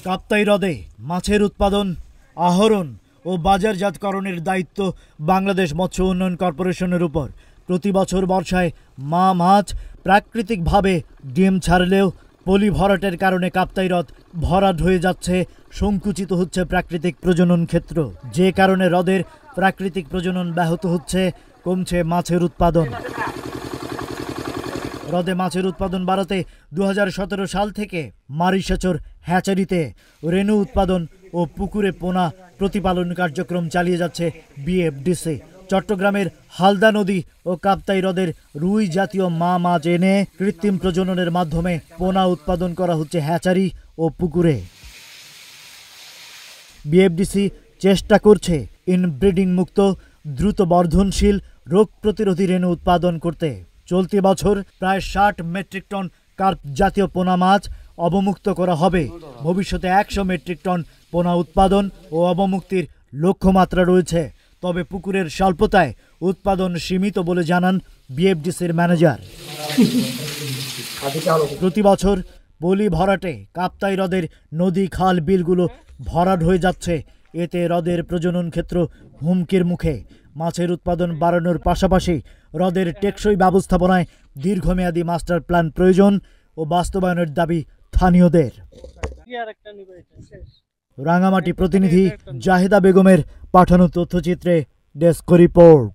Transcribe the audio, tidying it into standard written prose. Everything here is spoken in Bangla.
কাপ্তাই হ্রদে মাছের উৎপাদন, আহরণ ও বাজারজাতকরণের দায়িত্ব বাংলাদেশ মৎস্য উন্নয়ন কর্পোরেশনের উপর। প্রতি বছর বর্ষায় মাছ প্রাকৃতিকভাবে ডিম ছাড়লেও পলি ভরাটের কারণে কাপ্তাই হ্রদ ভরাট হয়ে যাচ্ছে, সংকুচিত হচ্ছে প্রাকৃতিক প্রজনন ক্ষেত্র, যে কারণে হ্রদের প্রাকৃতিক প্রজনন ব্যাহত হচ্ছে, কমছে মাছের উৎপাদন। হ্রদে মাছের উৎপাদন বাড়াতে 2017 সাল থেকে মারিসেচর হ্যাচারিতে রেণু উৎপাদন ও পুকুরে পোনা প্রতিপালন কার্যক্রম চালিয়ে যাচ্ছে বিএফডিসি। চট্টগ্রামের হালদা নদী ও কাপ্তাই হ্রদের রুই জাতীয় মাছ এনে কৃত্রিম প্রজননের মাধ্যমে পোনা উৎপাদন করা হচ্ছে হ্যাচারি ও পুকুরে। বিএফডিসি চেষ্টা করছে ইনব্রিডিং মুক্ত, দ্রুত বর্ধনশীল, রোগ প্রতিরোধী রেণু উৎপাদন করতে। চলতি বছর প্রায় 60 মেট্রিক টন কার্প জাতীয় পোনা মাছ অবমুক্ত করা হবে। ভবিষ্যতে 100 মেট্রিক টন পোনা উৎপাদন ও অবমুক্তির লক্ষ্যমাত্রা রয়েছে। তবে পুকুরের স্বল্পতায় উৎপাদন সীমিত বলে জানান বিএফডিসির ম্যানেজার। প্রতি বছর পলি ভরাটে কাপ্তাই হ্রদের নদী, খাল, বিলগুলো ভরাট হয়ে যাচ্ছে। এতে হ্রদের প্রজনন ক্ষেত্র হুমকির মুখে। মাছের উৎপাদন বাড়ানোর পাশাপাশি হ্রদের টেকসই ব্যবস্থাপনায় দীর্ঘমেয়াদী মাস্টার প্ল্যান প্রয়োজন ও বাস্তবায়নের দাবি স্থানীয়দের। রাঙামাটি প্রতিনিধি জাহেদা বেগমের পাঠানো তথ্যচিত্রে ডেস্ক রিপোর্ট।